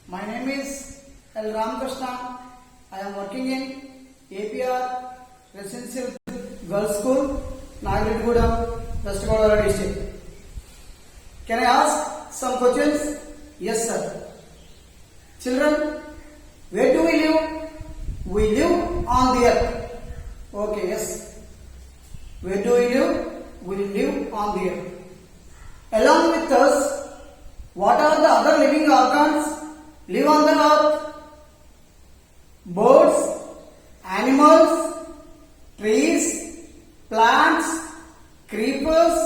My name is L. Ramakrishna. I am working in APR Residential Girls School, Nagarjuna, West Godavari district. Can I ask some questions? Yes, sir. Children, where do we live? We live on the earth. Okay, yes. Where do we live? We live on the earth. Along with us, what are the other living organs live on the earth? Birds, animals, trees, plants, creatures,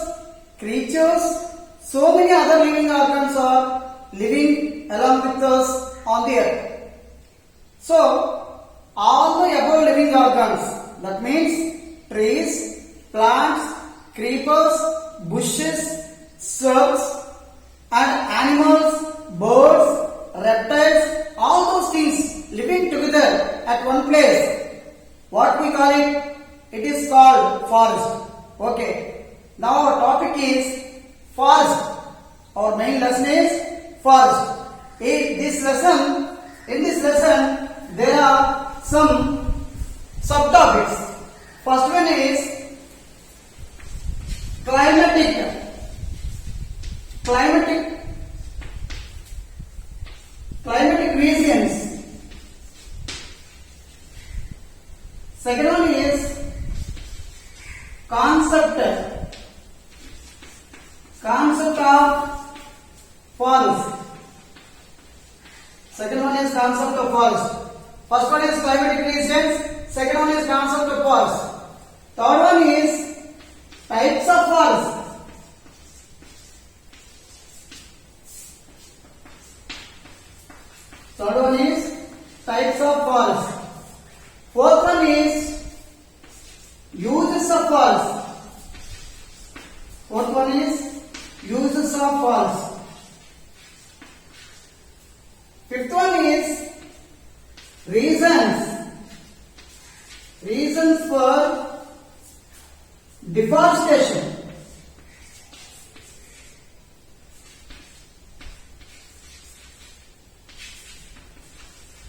so many other living organs are living along with us on the earth. So, all the above living organs, that means trees, plants, creepers, bushes, shrubs, and animals, birds, reptiles, all those things living together at one place. What we call it? It is called forest. Okay. Now our topic is forest. Our main lesson is forest. In this lesson, there are some subtopics. First one is climatic regions. Second one is concept of forest. Second one is concept of forest. First one is climatic regions. Second one is concept of forest. Third one is types of forest. Third one is types of forest. Fourth one is uses of forest. Fourth one is uses of forest. Fifth one is reasons for deforestation.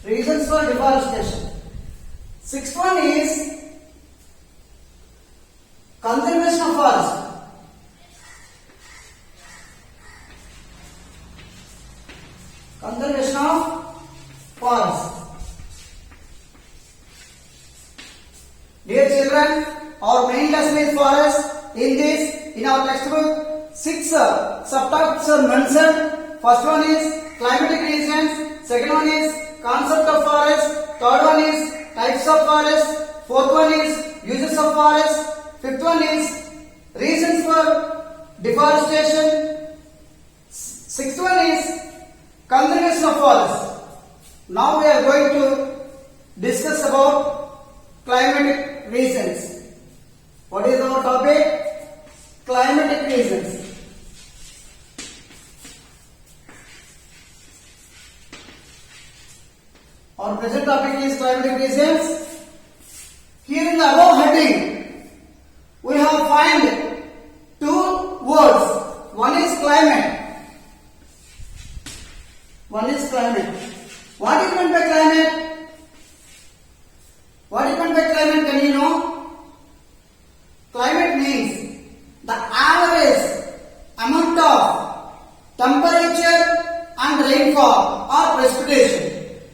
Reasons for deforestation. Sixth one is conservation of forest. Conservation of forest. Dear children, our main lesson is forest. In our textbook, 6 subtopics are mentioned. First one is climatic regions. Second one is concept of forest. Third one is types of forest. Fourth one is uses of forest. Fifth one is reasons for deforestation. Sixth one is conservation of forest. Now we are going to discuss about climatic regions. What is our topic? Climatic regions. Our present topic is climatic regions. Here in the above heading, we have found 2 words. One is climate. One is climate. What is meant by climate? What is meant by climate? Can you know? Climate means the average amount of temperature and rainfall or precipitation.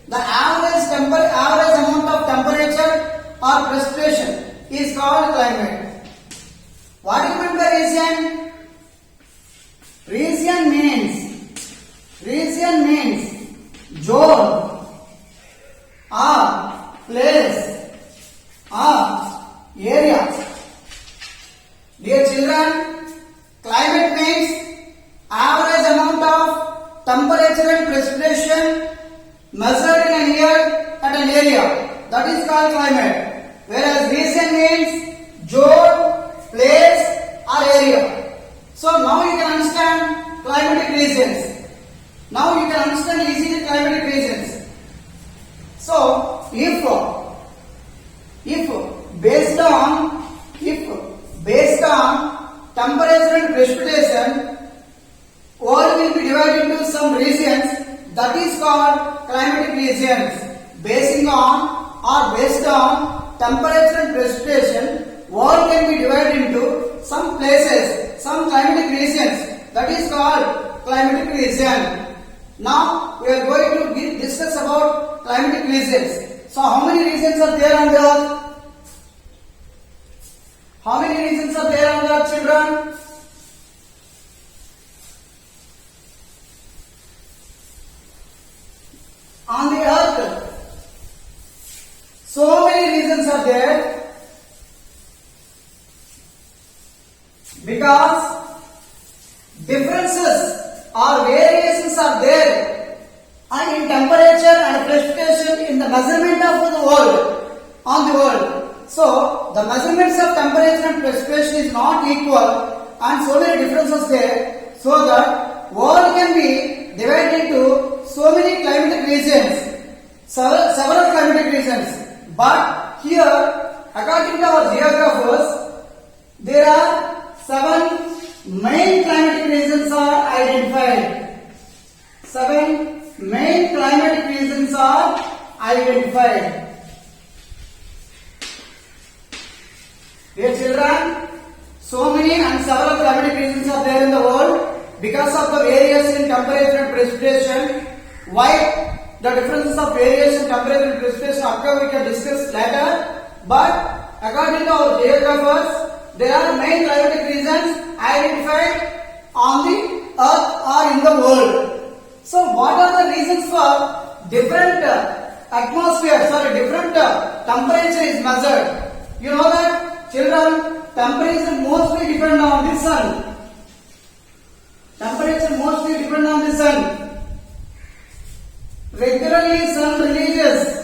The average amount of temperature or precipitation is called climate. What is meant by region? Region means zone or place or area. Dear children, climate means average amount of temperature and precipitation measured in a year at an area. That is called climate. Whereas region means zone, place or area. So now you can understand climatic regions. Now you can understand easily climatic regions. So if based on temperature and precipitation, world will be divided into some regions that is called climatic regions. Based on temperature and precipitation, world can be divided into some places, some climatic regions, that is called climatic region. Now we are going to discuss about climatic regions. So how many regions are there on the earth? How many regions are there on the earth, children? On the earth, so many regions are there because differences or variations are there and in temperature and precipitation in the measurement of the world on the world. So the measurements of temperature and precipitation is not equal and so many differences there, so that world can be divided into so many climatic regions, several climatic regions. But here, according to our geographers, there are 7 main climatic regions are identified. 7 main climatic regions are identified. Dear children, so many and several climatic regions are there in the world because of the variation in temperature and precipitation. Why the differences of variation in temperature and precipitation occur, we can discuss later. But according to our geographers, there are main climatic regions identified on the earth or in the world. So what are the reasons for different different temperature is measured? You know that, children, temperature mostly depend on the sun. Temperature mostly depend on the sun. Regularly sun releases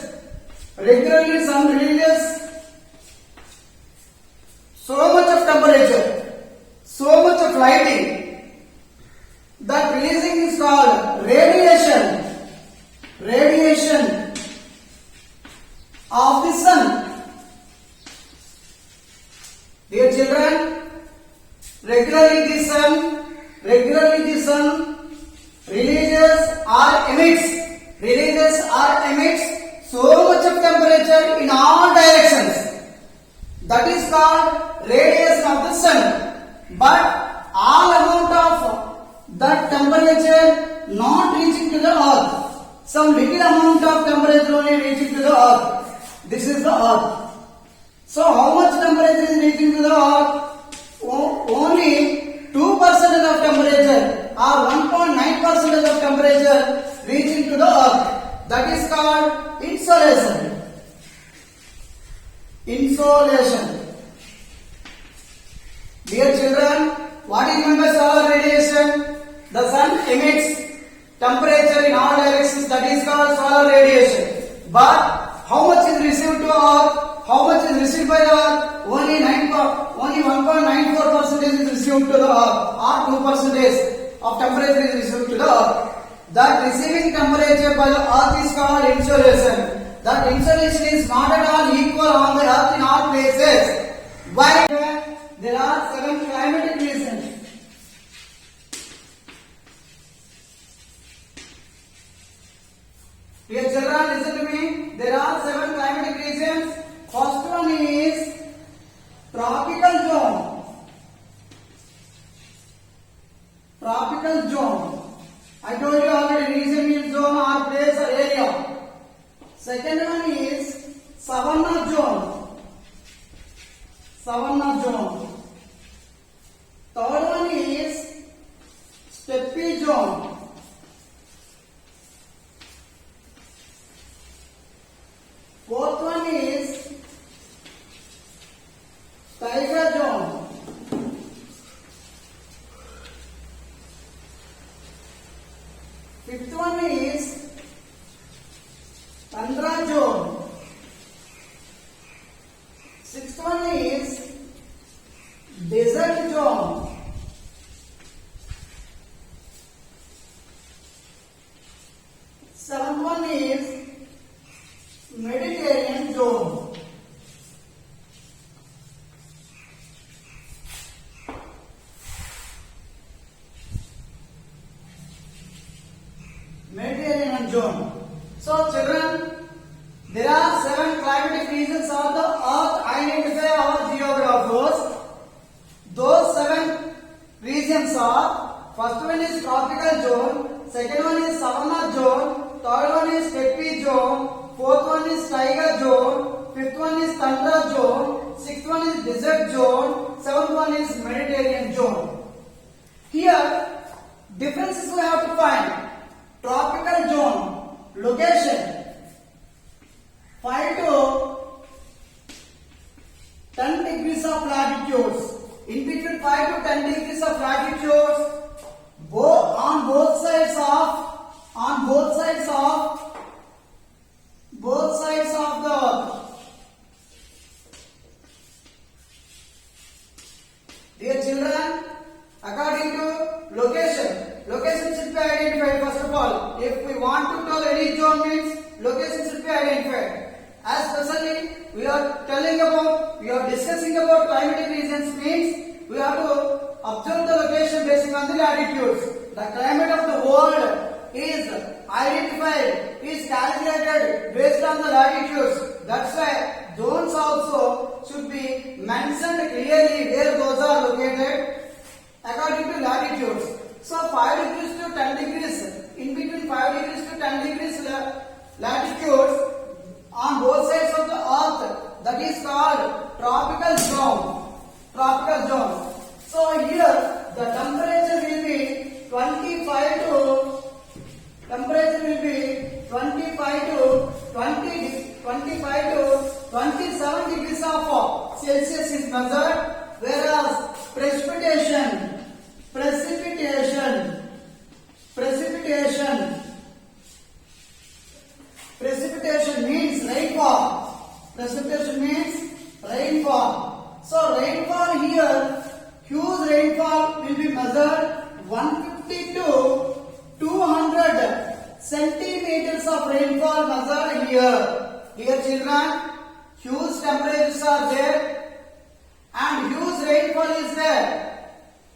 so much of temperature, so much of lighting. That releasing is called radiation. Radiation of the sun. Dear children, regularly the sun releases or emits so much of temperature in all directions. That is called radiation of the sun. But all amount of that temperature not reaching to the earth. Some little amount of temperature only reaching to the earth. This is the earth. So how much temperature is reaching to the earth? Only 2% of temperature or 1.9% of temperature reaching to the earth. That is called insolation. Insolation. Dear children, what is meant by solar radiation? The sun emits temperature in all directions, that is called solar radiation. But how much is received to earth? How much is received by the earth? Only 1.94% is received to the earth, or 2% of temperature is received to the earth. That receiving temperature by the earth is called insolation. That insolation is not at all equal on the earth in all places. Why? There are 7 climatic regions. Dear children, listen to me. There are 7 climatic regions. First one is tropical zone. Tropical zone. I told you already, region means zone or place or area. Second one is savanna zone. Savanna zone. Third one is steppe zone. Fourth one is taiga zone. Fifth one is tundra zone. Sixth one is desert zone. Seventh one is Mediterranean zone. Mediterranean zone. So children, there are 7 climatic regions of the earth identified by our geographers. Those 7 regions are, first one is tropical zone, second one is savanna zone, third one is steppe zone, fourth one is taiga zone, fifth one is tundra zone, sixth one is desert zone, seventh one is Mediterranean zone. Here, differences we have to find. Tropical zone, location 5 to 10 degrees of latitude. In between 5 to 10 degrees of latitude, on both sides of the earth. Dear children, according to location should be identified first of all. If we want to tell any zone means location should be identified. As presently we are discussing about climatic regions means we have to observe the location based on the latitudes. The climate of the world is identified, is calculated based on the latitudes. That's why zones also should be mentioned clearly where those are located according to latitudes. So 5 degrees to 10 degrees, in between 5 degrees to 10 degrees latitudes on both sides of the earth, that is called tropical zone. So here the temperature will be 25 to 27 degrees of Celsius is measured, whereas precipitation means rainfall. So rainfall here, huge rainfall will be measured 150 to 200 centimeters of rainfall measured here. Dear children, huge temperatures are there and huge rainfall is there.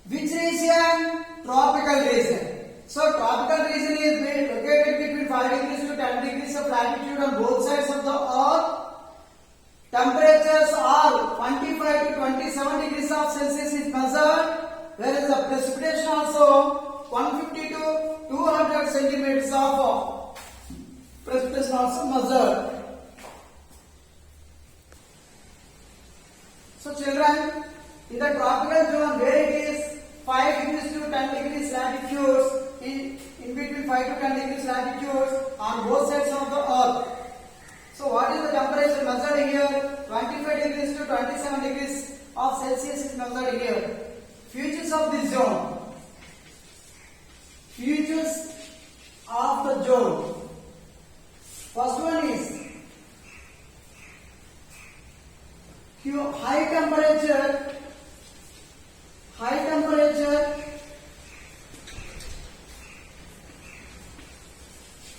Which region? Tropical region. So tropical region is located between 5 degrees to 10 degrees of latitude on both sides of the earth. Temperatures are 25 to 27 degrees of Celsius is measured, whereas the precipitation also 150 to 200 centimeters of precipitation also measured. So children, in the tropical zone where it is 5 degrees to 10 degrees latitudes, in between 5 to 10 degrees latitudes on both sides of the earth. So what is the temperature measured here? 25 degrees to 27 degrees of Celsius is measured here. Features of this zone. Features of the zone. First one is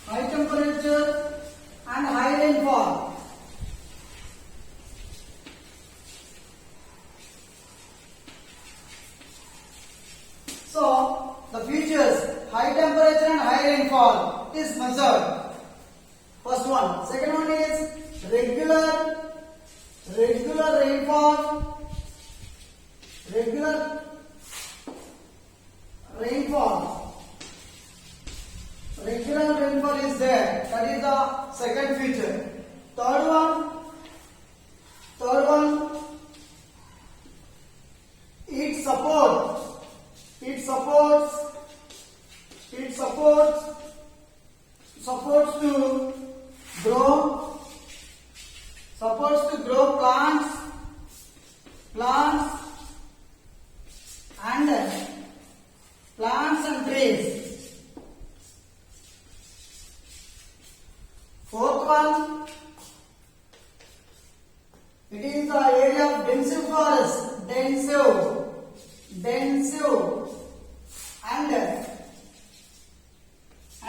high temperature and high rainfall. So the features high temperature and high rainfall is measured. First one. Second one is regular rainfall. Regular rainfall is there. That is the second feature. Third one, it supports to grow plants and trees. Fourth one, it is the area of densive forest, densive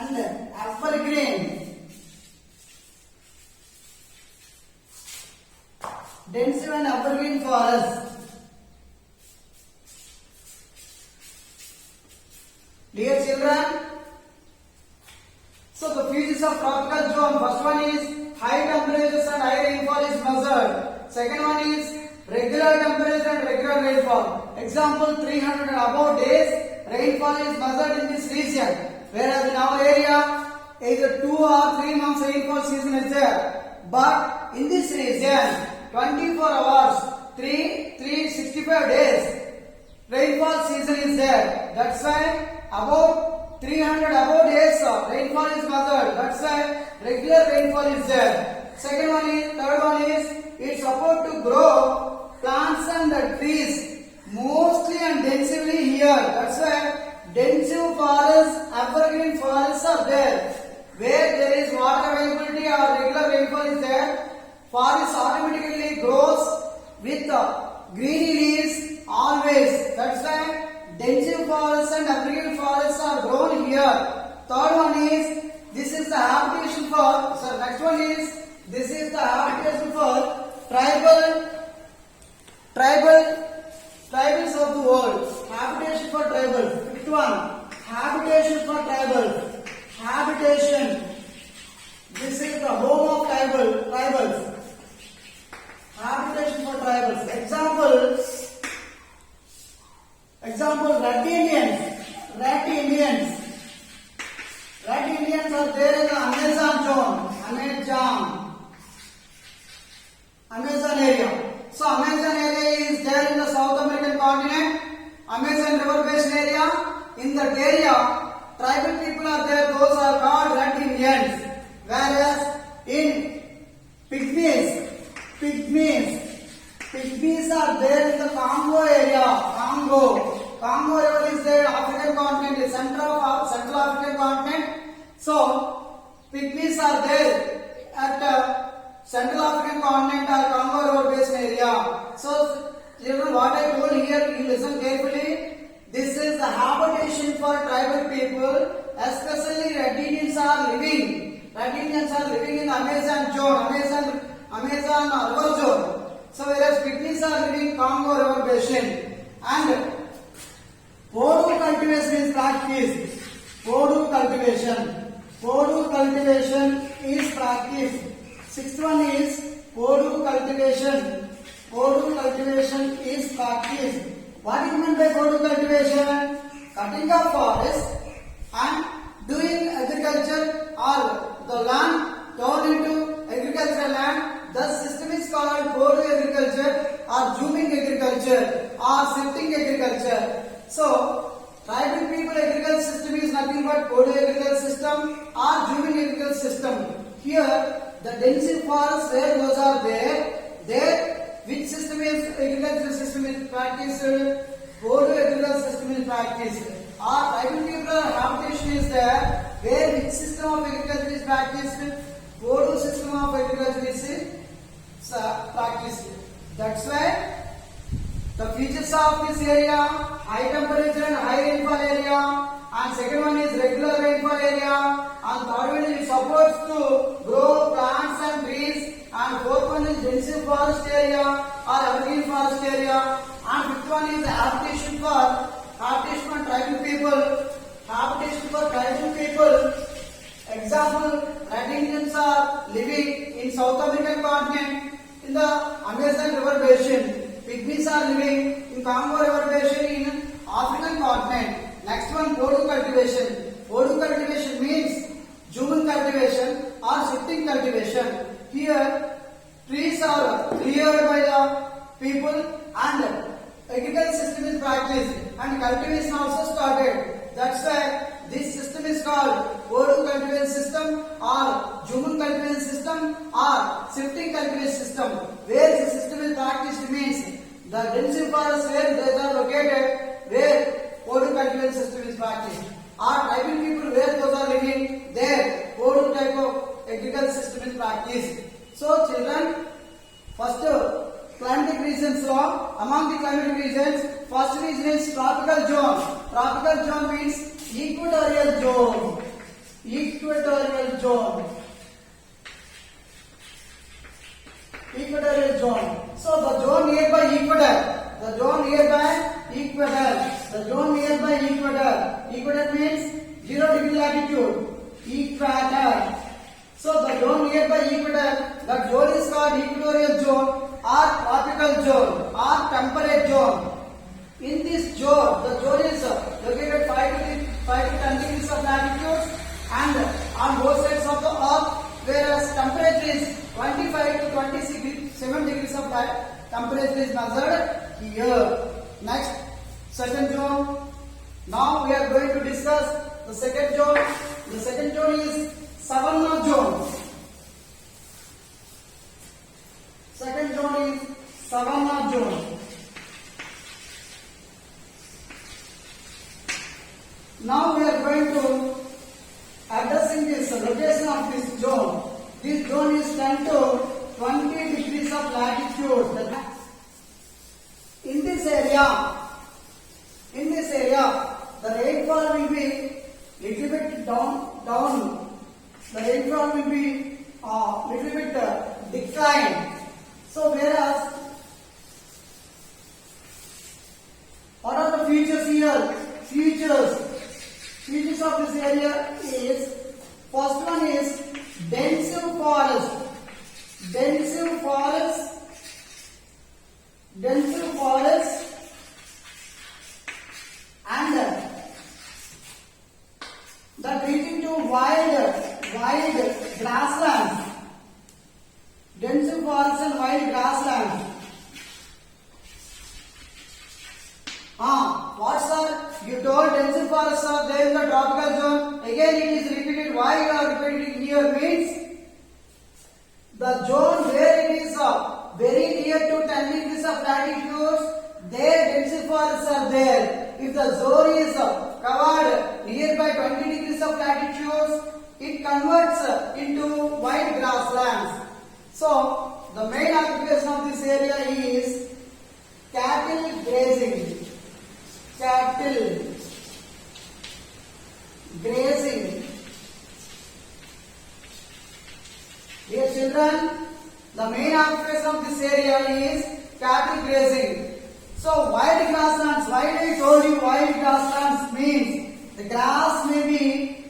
and evergreen. Densive and evergreen forest. Dear children, So the features of tropical zone, first one is high temperatures and high rainfall is measured. Second one is regular temperature and regular rainfall. Example, 300 and above days rainfall is measured in this region. Whereas in our area, either 2 or 3 months rainfall season is there. But in this region, 24 hours, 365 days rainfall season is there. That's why about 300 above days rainfall is measured. That's why regular rainfall is there. Second one is, third one is, it's supposed to grow plants and trees mostly and densely here. That's why densive forests, evergreen forests are there. Where there is water availability or regular rainfall is there, forest automatically grows with green leaves always. That's why densive forests and evergreen forests are grown here. Third one is, this is the habitation for, next one is, this is the habitation for tribals of the world. Habitation for tribals. Fifth one, habitation for tribals. Habitation. This is the home of tribals. Habitation for tribals. Example, Red Indians. Red Indians are there in the Amazon zone. Amazon area. So Amazon area is there in the South American continent. Amazon river basin area. In that area, tribal people are there. Those are called Red Indians. Whereas in Pygmies are there in the Congo area. Congo river is there. African continent is Central African continent. So Pygmies are there at Central African continent or Congo river basin area. So children, what I told here, you listen carefully. This is the habitation for tribal people, especially Red Indians are living. Red Indians are living in Amazon zone, Amazon river zone. So whereas Pygmies are living in Congo river basin. And Podu cultivation is practiced. Podu cultivation is practiced. Sixth one is Podu cultivation. Podu cultivation is practiced. What is meant by Podu cultivation? Cutting of forest and doing agriculture or the land turned into agricultural land. The system is called Podu agriculture or zooming agriculture or shifting agriculture. So, tribal people agriculture system is nothing but Podu agriculture system or zooming agriculture system. Here, the densive forests where those are there which system is agricultural system is practiced? Podu agricultural system is practiced. Our tribal people habitation is there where which system of agriculture is practiced? Podu system of agriculture is practiced. That's why the features of this area, high temperature and high rainfall area, and second one is regular rainfall area, and third one is supports to grow plants and trees, and fourth one is densive forest area or evergreen forest area, and fifth one is habitation for tribal people. Example, Red Indians are living in South American continent in the Amazon river basin. Pygmies are living in Congo river basin in African continent. Next one, Podu cultivation. Podu cultivation means zooming cultivation or shifting cultivation. Here, trees are cleared by the people and agriculture system is practiced and cultivation also started. That's why this system is called Podu cultivation system or zooming cultivation system or shifting cultivation system. Where the system is practiced means the densive forests where they are located, where Podu cultivation system is practiced. Or tribal people where those are living, there Podu type of agriculture system is practiced. So children, first climatic regions law. Among the climatic regions, first region is tropical zone. Tropical zone means equatorial zone. Equatorial zone. Equatorial zone. So the zone nearby equator. The zone nearby equator. The zone nearby equator. Equator means 0 degree latitude. equator. So the zone nearby equator, that zone is called equatorial zone or tropical zone or temperate zone. In this zone, the zone is located 5 to 10 degrees of latitude and on both sides of the earth, whereas temperature is 25 to 27 degrees of temperature is measured here. Next, second zone. Now we are going to discuss the second zone. The second zone is savanna zone. Second zone is savanna zone. Now we are going to addressing this location of this zone. This zone is 10 to 20 degrees of latitude. In this area, the rainfall will be little bit down. The rainfall will be little bit decline. So whereas, what are the features here? Features of this area is, first one is dense forest and that leading to wild grasslands. Dense forest and wild grasslands. What sir? You told dense forests are there in the tropical zone. Again it is repeated. Why you are repeating here means the zone where it is very near to 10 degrees of latitude, there dense forests are there. If the zone is covered nearby 20 degrees of latitude, it converts into wide grasslands. So the main occupation of this area is cattle grazing. Dear children, the main occupation of this area is cattle grazing. So wide grasslands, why I told you wide grasslands means the grass may be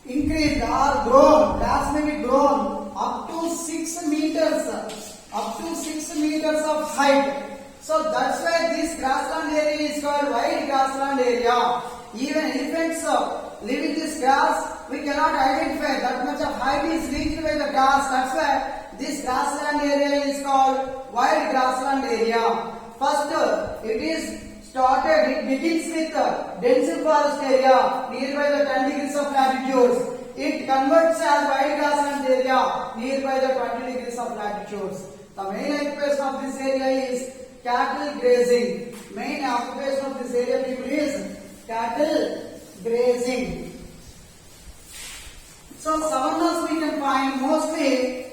increased or grown. Grass may be grown up to 6 meters of height. So that's why this grassland area is called wide grassland area. Even elephants live in this grass, we cannot identify that much of height is reached by the grass. That's why this grassland area is called wide grassland area. First, it begins with dense forest area nearby the 10 degrees of latitude. It converts as wide grassland area nearby the 20 degrees of latitude. The main occupation of this area is cattle grazing. Main occupation of this area people is cattle grazing. So savannas we can find mostly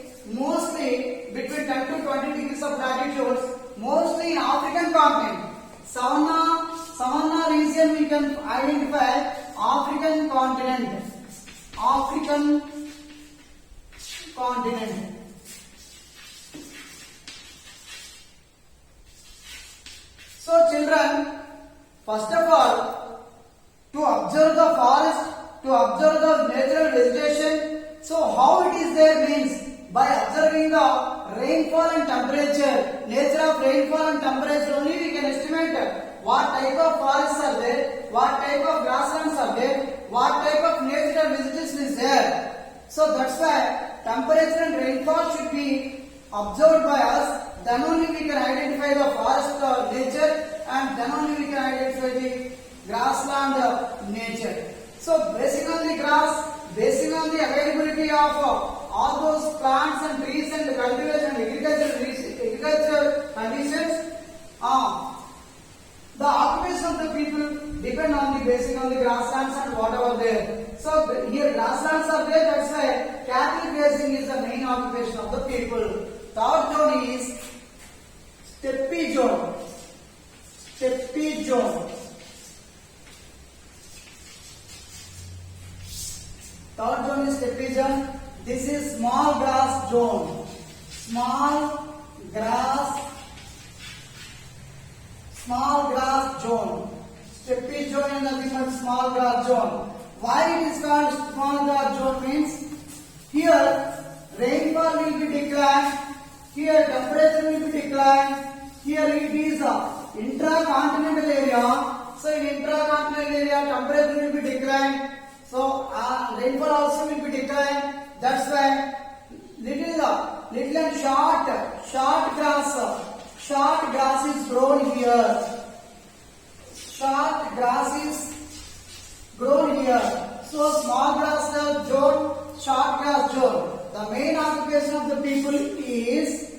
between 10 to 20 degrees of latitude, mostly in African continent. Savanna region we can identify African continent. So children, first of all, to observe the forest, to observe the natural vegetation, so how it is there means by observing the rainfall and temperature, nature of rainfall and temperature only we can estimate what type of forests are there, what type of grasslands are there, what type of natural vegetation is there. So that's why temperature and rainfall should be observed by us. Then only we can identify the forest nature and then only we can identify the grassland nature. So basing on the grass, basing on the availability of all those plants and trees and cultivation and agricultural conditions, the occupation of the people depend on the basing on the grasslands and whatever there. So here grasslands are there, that's why cattle grazing is the main occupation of the people. Third zone is steppe zone. Third zone is steppe zone. This is small grass zone. Small grass zone. Steppe zone is nothing but small grass zone. Why it is called small grass zone means here rainfall will be declined, here temperature will be declined, here it is intracontinental area. So in intracontinental area temperature will be declined. So rainfall also will be declined. That's why little and short grass is grown here. Short grass is grown here. So small grass zone, short grass zone. The main occupation of the people is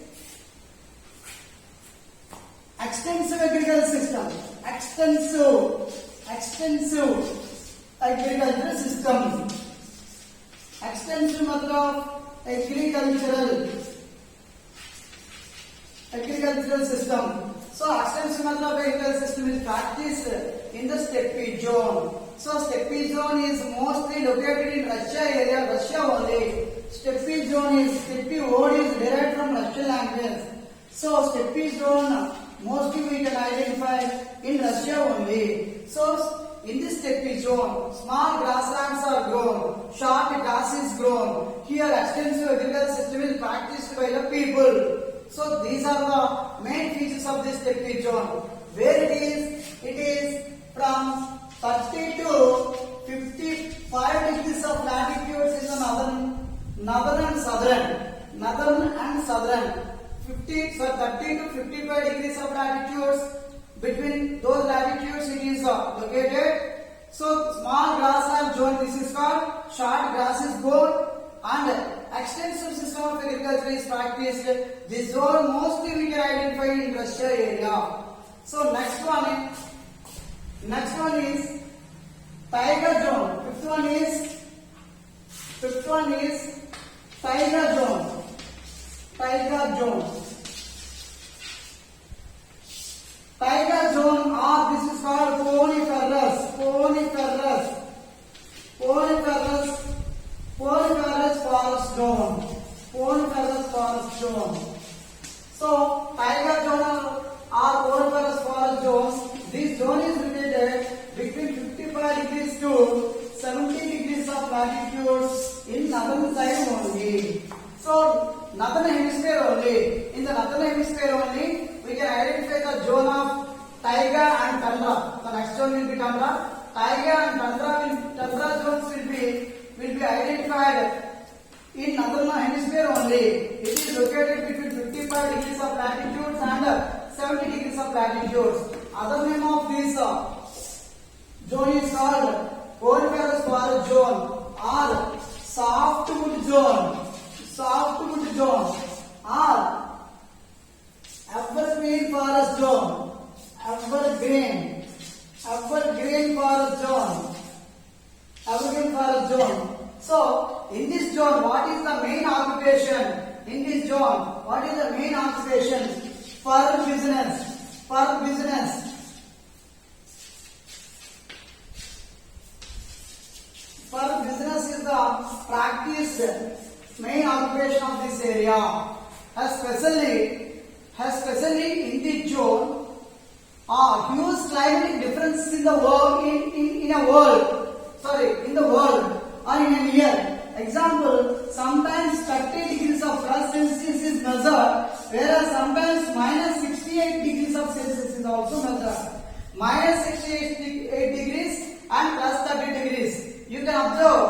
extensive agricultural system. Extensive agricultural system. Extensive matlab agricultural system. So extensive matlab agricultural system is practiced in the steppe zone. So steppe zone is mostly located in Russia area, Russia only. Steppe zone is, steppe word is derived from Russian language. So steppe zone mostly we can identify in Russia only. So in this steppe zone, small grasslands are grown, short grass is grown. Here extensive agricultural system is practiced by the people. So these are the main features of this steppe zone. Where it is from 30 to 55 degrees of latitudes in the northern and southern. 30 to 55 degrees of latitudes. Between those latitudes it is located. So small grassland zone, this is called, short grass is grown, and extensive system of agriculture is practiced. This zone mostly we can identify in Russia area. So next one is taiga zone. Fifth one is taiga zone. Taiga zone, or this is called coniferous forest zone. So taiga zone or coniferous forest zones, this zone is located between 55 degrees to 70 degrees of latitude in northern side only. So northern hemisphere only. In the northern hemisphere only, we can identify the zone of taiga and tundra. The next zone will be tundra. Taiga and tundra zones will be identified in northern hemisphere only. It is located between 55 degrees of latitude and 70 degrees of latitude. Other name of this zone is called coniferous forest zone or softwood zone. Softwood zone or evergreen forest zone. Evergreen forest zone. Evergreen forest zone. So in this zone, what is the main occupation? In this zone, what is the main occupation? Fur business. Fur business. Fur business is the practiced main occupation of this area. Especially in this zone, huge climatic differences in the world, in the world or in a year. Example, sometimes 30 degrees of plus Celsius is measured, whereas sometimes minus 68 degrees of Celsius is also measured. Minus 68 degrees and plus 30 degrees. You can observe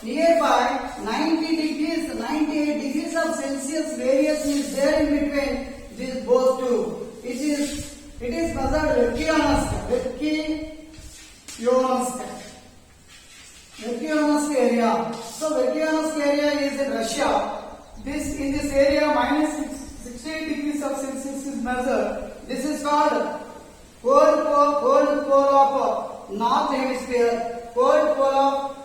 nearby 90 degrees, 98 degrees of Celsius variation is there in between these both two. It is measured Verkhoyansk area. So Verkhoyansk area is in Russia. In this area minus 68 degrees of Celsius is measured. This is called cold pole of North Hemisphere. Cold pole of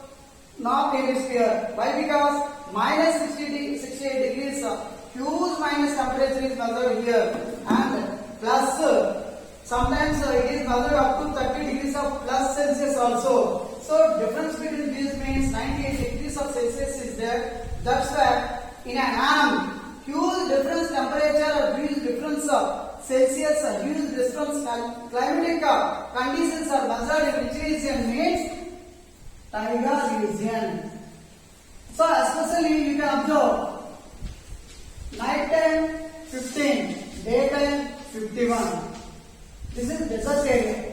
North Hemisphere. Why? Because minus 68 degrees huge minus temperature is measured here, and plus sometimes it is measured up to 30 degrees of plus Celsius also. So difference between these means 98 degrees of Celsius is there. That's why in an annum, huge difference temperature or huge difference of Celsius or huge difference climatic conditions are measured in which region means taiga 16, daytime 51. This is desert area.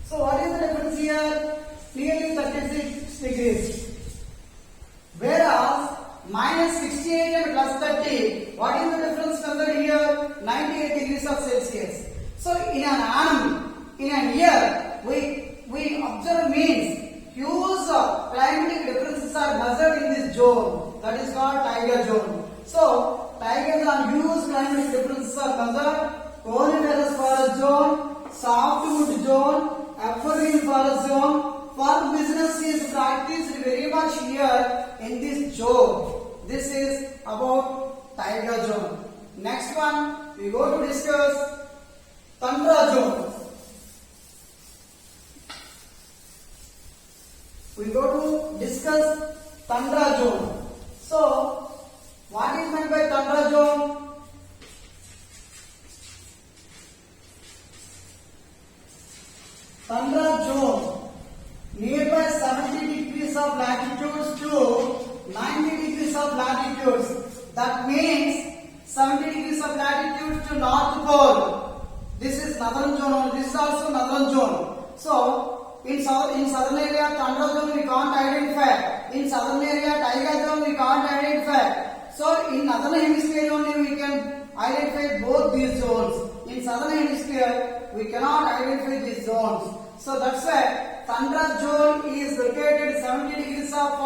So what is the difference here? Clearly 36 degrees. Whereas minus 68 and plus 30, what is the difference considered here? 98 degrees of Celsius. So in an annum, in a year, we observe means huge climatic differences are measured in this zone. That is called Taiga zone. So Taiga zone, huge climatic differences are measured. Coniferous forest zone, softwood zone, evergreen forest zone. For business is practiced very much here in this zone. This is about Taiga zone. Next one, we go to discuss Tundra zone. We go to discuss Tundra zone. So, what is meant by Tundra zone? Tundra zone, nearby 70 degrees of latitudes to 90 degrees of latitudes. That means 70 degrees of latitude to North Pole. This is northern zone. This is also northern zone. So in southern area Tundra zone we can't identify. In southern area Taiga zone we can't identify. So in northern hemisphere only we can identify both these zones. In southern hemisphere we cannot identify these zones. So that's why Tundra zone is located 70 degrees of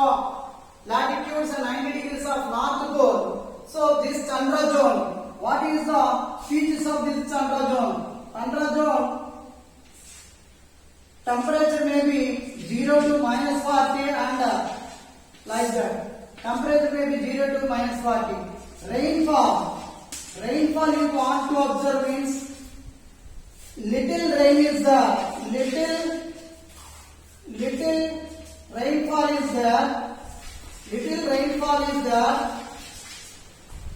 latitudes and 90 degrees of North Pole. So this Tundra zone, what is the features of this Tundra zone? Tundra zone, temperature may be 0 to minus 40 and like that. Temperature may be 0 to minus 40. Rainfall you want to observe means little rain is there. Little rainfall is there. Little rainfall is there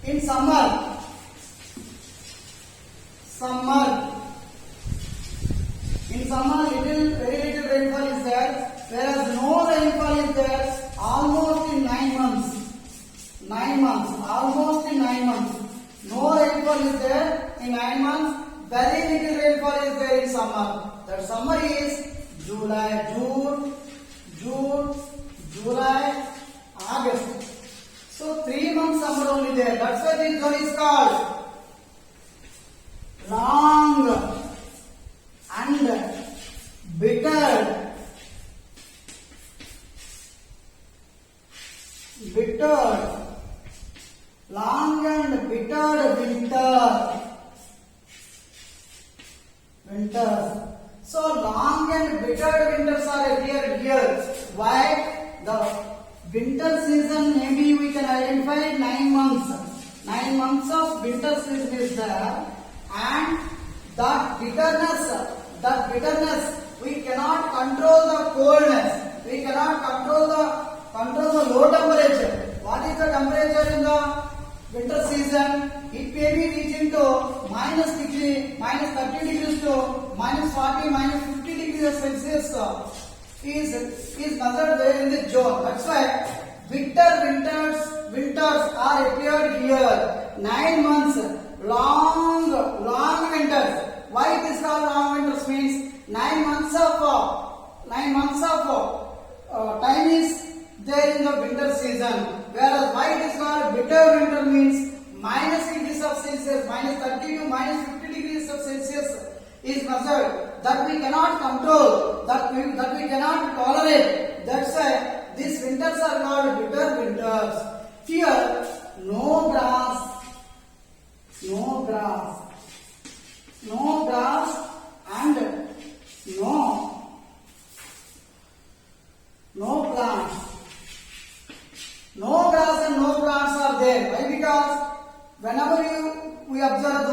in summer. In summer, very little rainfall is there, whereas no rainfall is there almost in 9 months. Almost in 9 months. No rainfall is there in 9 months. Very little rainfall is there in summer. That summer is June, July, August. So 3 months summer only there. That's why this zone is called long and bitter. Long and bitter winter. So long and bitter winters are here. Why? The winter season maybe we can identify 9 months. 9 months of winter season is there, and that bitterness we cannot control the coldness. We cannot control the low temperature. What is the temperature in the winter season? It may be reaching to minus 30 degrees to minus 40, minus 50 degrees of Celsius is measured there in this zone. That's why winters are appeared here. 9 months, long winters. Why it is called long winters means 9 months of time is there in the winter season. Whereas why it is called bitter winter means minus degrees of Celsius, minus 30 to minus 50 degrees of Celsius is measured. That we cannot control, that we cannot tolerate. That's why these winters are called bitter winters. Here, no grass and no plants. No grass and no plants are there. Why? Because whenever we observe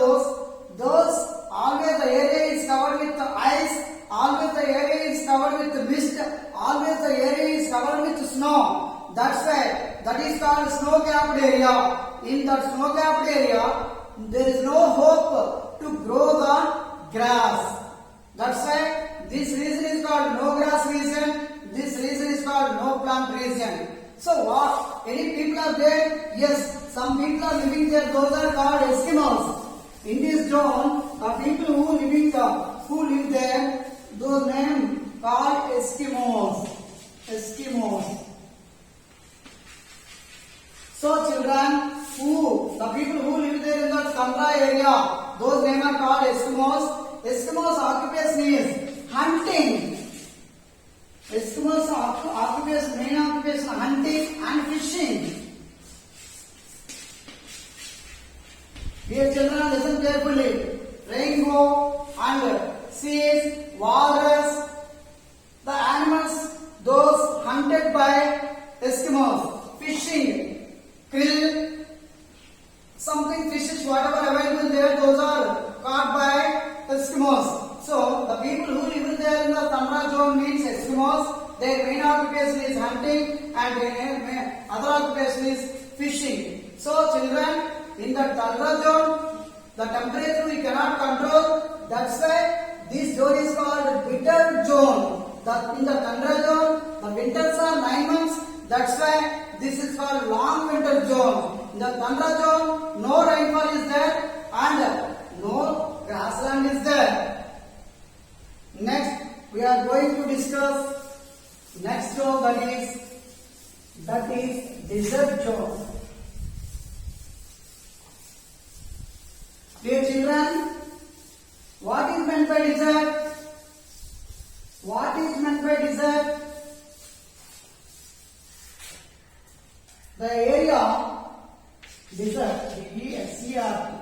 those always the area is covered with ice, always the area is covered with mist, always the area is covered with snow. That's why that is called snow-capped area. In that snow-capped area, there is no hope to grow the grass. That's why this region is called no grass region. This region is called no plant region. So what? Any people are there? Yes, some people are living there. Those are called Eskimos. In this zone, the people who live there, those names called Eskimos. Eskimos. So children, the people who live there in the tundra area, those names are called Eskimos. Eskimos occupation is hunting. Eskimos occupation, main occupation hunting and fishing. Dear children, listen carefully. Rainbow and seals, walrus, the animals, those hunted by Eskimos. Fishing, krill, something fishes, whatever available there, those are caught by Eskimos. So, the people who live there in the tundra zone means Eskimos. Their main occupation is hunting and their other occupation is fishing. So, children, in the tundra zone, the temperature we cannot control. That's why this zone is called bitter zone. In the tundra zone, the winters are 9 months. That's why this is called long winter zone. In the tundra zone, no rainfall is there and no grassland is there. Next, we are going to discuss next zone, that is desert zone. Dear children, what is meant by desert? What is meant by desert? The area, desert, D-E-S-E-R-T.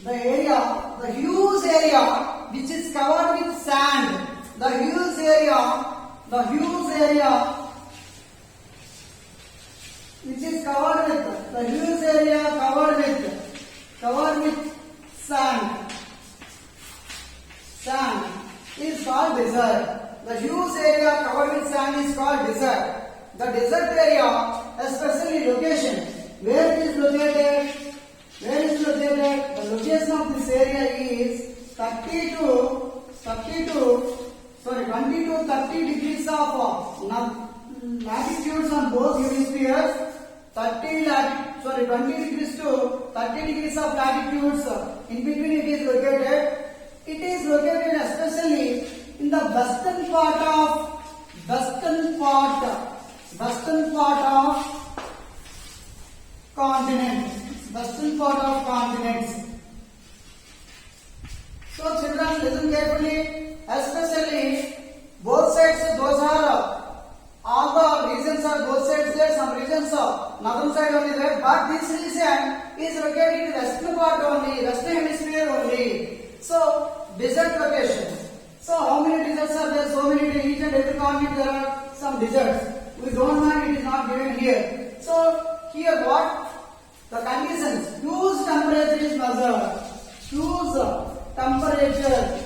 The area, the huge area which is covered with sand. The huge area which is covered with sand. Sand is called desert. The huge area covered with sand is called desert. The desert area, especially location, where it is located? The location of this area is 20 to 30 degrees of latitudes on both hemispheres. 20 degrees to 30 degrees of latitudes in between it is located. It is located especially in the western part of continents. So children, listen carefully, especially both sides, those are all the regions are both sides there, some regions are northern side only there, but this region is located in the western part only, western hemisphere only. So desert location. So how many deserts are there? So many, each and every continent there are some deserts. We don't mind, it is not given here. So here what? The conditions, huge temperature is measured. Huge temperature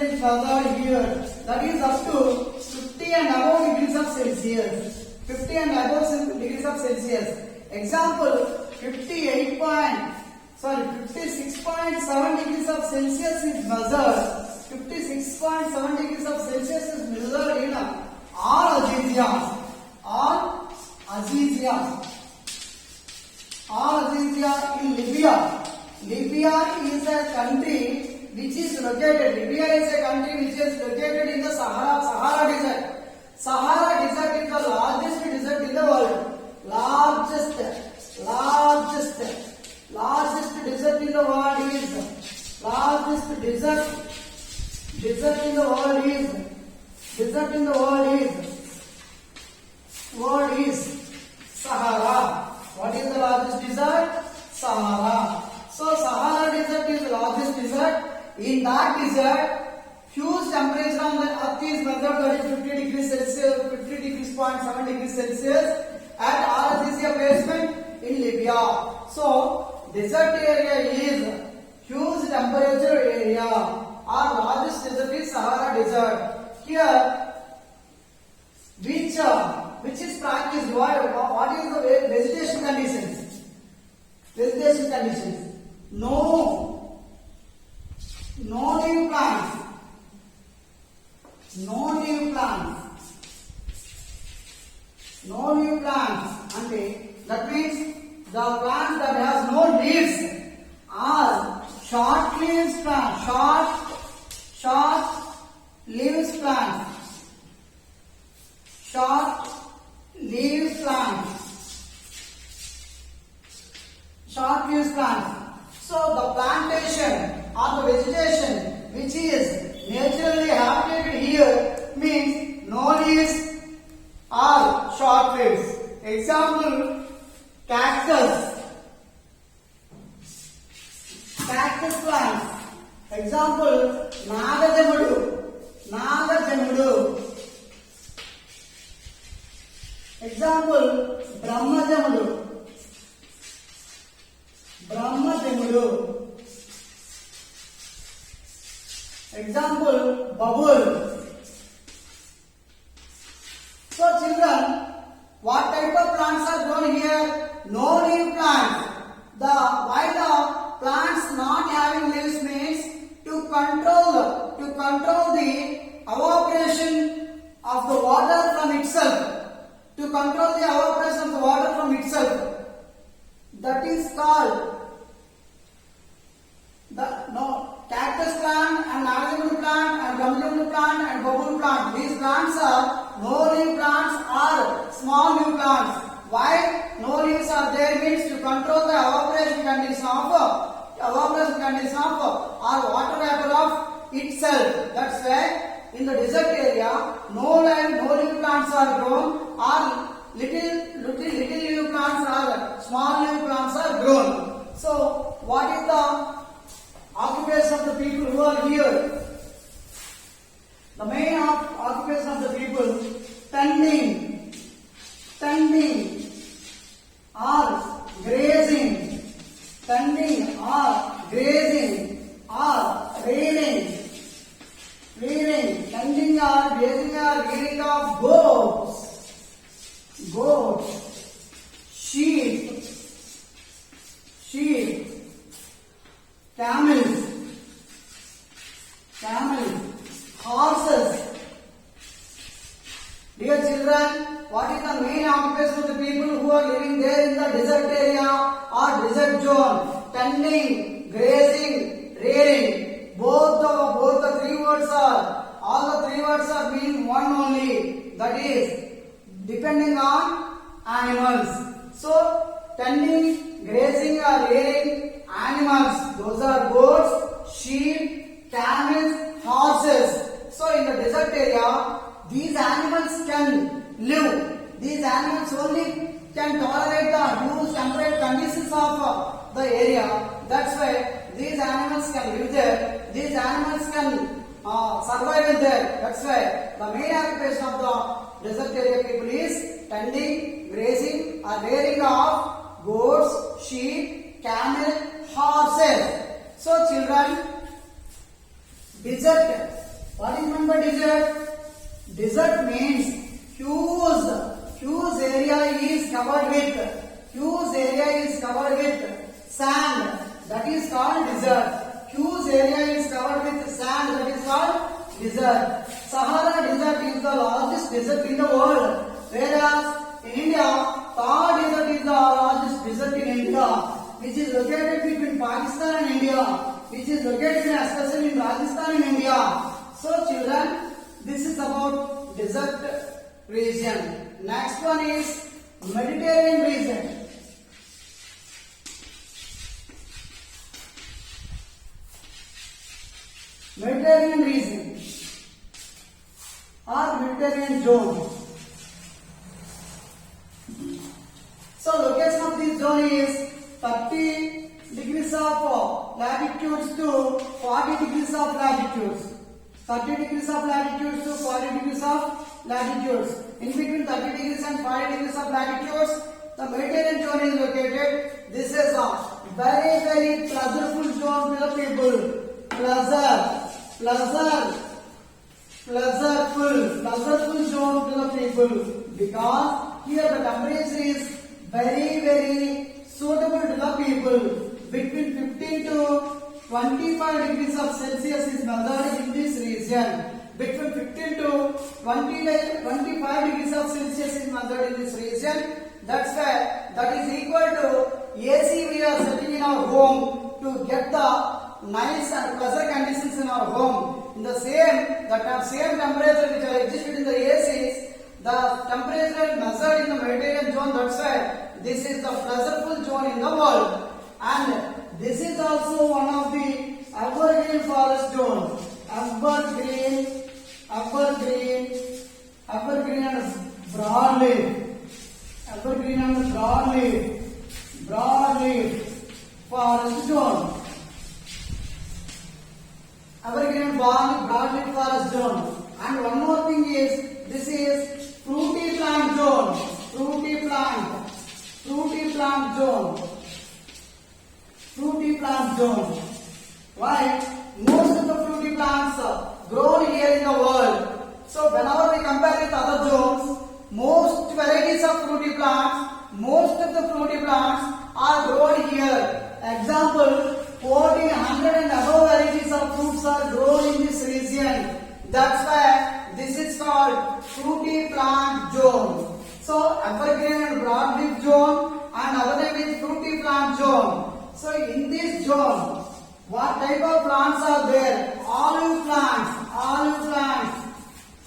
is measured here. That is up to 50 and above degrees of Celsius. 50 and above degrees of Celsius. Example, 56.7 degrees of Celsius is measured. 56.7 degrees of Celsius is measured in all Azizia in Libya. Libya is a country which is located. In the Sahara Desert. Sahara Desert is the largest desert in the world. Largest desert in the world is Sahara. What is the largest desert? Sahara. So Sahara Desert is the largest desert. In that desert, huge temperature on the earth is measured, that is 50 degrees Celsius, 50.7 degrees Celsius at Al-Azizia basement in Libya. So desert area is huge temperature area. Our largest desert is Sahara Desert. Here, which is practiced? What is the vegetation conditions? No new plants. ante that means the plants that has no leaves are short leaves plants, short leaves plants, short leaves plants, short leaves plants. So the plantation or the vegetation which is naturally habitated here means no leaves or short leaves. Example, cactus plants. Example, Nagajamudu. Example, Brahmajamudu. Example, bubble. So children, what type of plants are grown here? No leaf plants. Why the plants not having leaves means to control the evaporation of the water from itself. To control the evaporation of the water from itself. That is called cactus plant and Nagajamudu plant and Brahmajamudu plant and bubble plant. These plants are no leaf plants or small leaf plants. Why no leaves are there means to control the evaporation condition of or water vapor of itself. That's why in the desert area no leaf plants are grown or little leaf plants or small leaf plants are grown. So what is the occupation of the people who are here? The main occupation of the people, tending or grazing or rearing, tending or grazing or rearing of goats, sheep, camels, horses. Dear children, what is the main occupation of the people who are living there in the desert area or desert zone? Tending, grazing, rearing. Both the three words are mean one only. That is depending on animals. So tending, grazing or rearing animals. Those are goats, sheep, camels, horses. So in the desert area, these animals can live. These animals only can tolerate the huge temperate conditions of the area. That's why these animals can live there. These animals can survive in there. That's why the main occupation of the desert area people is tending, grazing or rearing of goats, sheep, camel, horses. So children, desert. What is meant by desert? Desert means huge area is covered with sand. That is called desert. Huge area is covered with sand. That is called desert. Sahara Desert is the largest desert in the world. Whereas in India, Thar Desert is the largest desert in India, which is located between Pakistan and India, which is located especially in Rajasthan in India. So children, this is about desert region. Next one is Mediterranean region. Mediterranean region or Mediterranean zone. So location of this zone is 30 degrees of latitudes to 40 degrees of latitudes. 30 degrees of latitudes to 40 degrees of latitudes. In between 30 degrees and 40 degrees of latitudes, the Mediterranean zone is located. This is a very pleasurable zone to the people. Pleasurable zone to the people, because here the temperature is very suitable to the people. Between 15 to 25 degrees of Celsius is measured in this region. Between 15 to 25 degrees of Celsius is measured in this region. That's why that is equal to AC we are setting in our home to get the nice and pleasant conditions in our home. In the same temperature which are existed in the ACs, the temperature measured in the Mediterranean zone. That's why this is the pleasurable zone in the world. And this is also one of the evergreen forest zone. Evergreen and broadleaf. Evergreen and broadleaf forest zone. Evergreen and broadleaf forest zone. And one more thing is, this is fruity plant zone. Fruity plant zone. Why? Most of the fruity plants are grown here in the world. So whenever we compare with other zones, most varieties of fruity plants, most of the fruity plants are grown here. Example, 40, 100 and above varieties of fruits are grown in this region. That's why this is called fruity plant zone. So evergreen and broadleaf zone, and other name is fruity plant zone. So in this zone, what type of plants are there? Olive plants,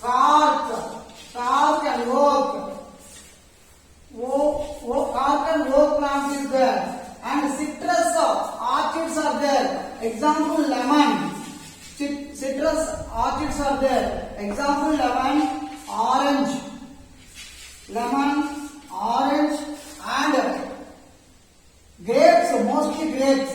cork and oak. Cork and oak plants is there, and citrus orchids are there. Example, lemon. Citrus orchids are there. Example, lemon, orange, and grapes. Mostly grapes.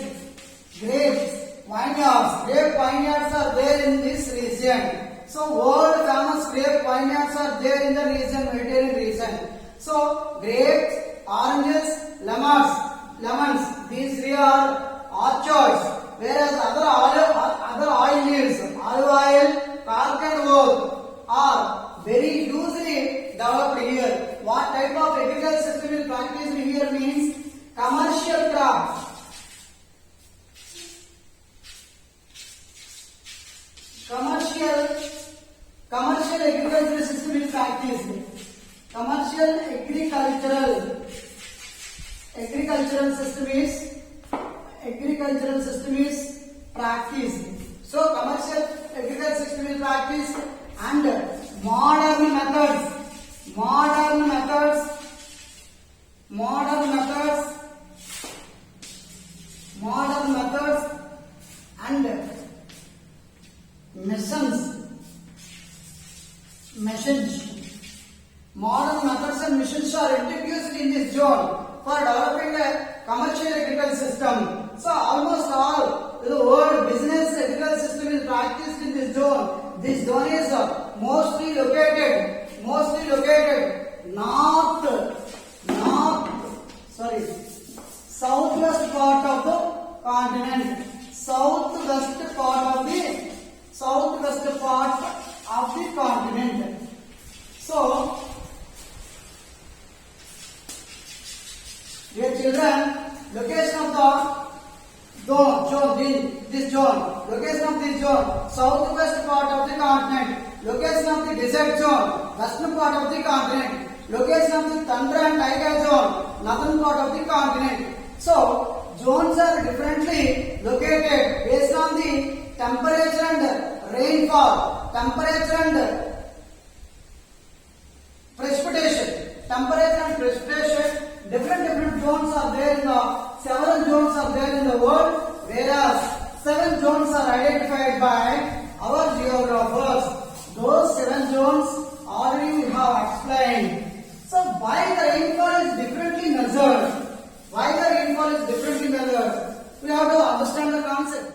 Grape vineyards are there in this region. So world famous grape vineyards are there in the region, Mediterranean region. So grapes, oranges, lemons. These three are orchards. Whereas other oil leaves, olive oil, cork and oak are very hugely developed here. What type of agricultural system is practiced here means commercial crops. Commercial agricultural system is practiced. Commercial agricultural system is practiced. So commercial agricultural system is practiced, and modern methods and modern methods and machines are introduced in this zone for developing a commercial agricultural system. So almost all the world business agricultural system is practiced in this zone. This zone is mostly located southwest part of the continent. Southwest part of the continent. So, dear children, location of the zone, location of this zone, southwest part of the continent, location of the desert zone, western part of the continent, location of the tundra and taiga zone, northern part of the continent. So, zones are differently located based on the temperature and rainfall, temperature and precipitation. Different zones are there in the several zones are there in the world, whereas 7 zones are identified by our geographers. Those 7 zones already we have explained. So why the rainfall is differently measured? We have to understand the concept.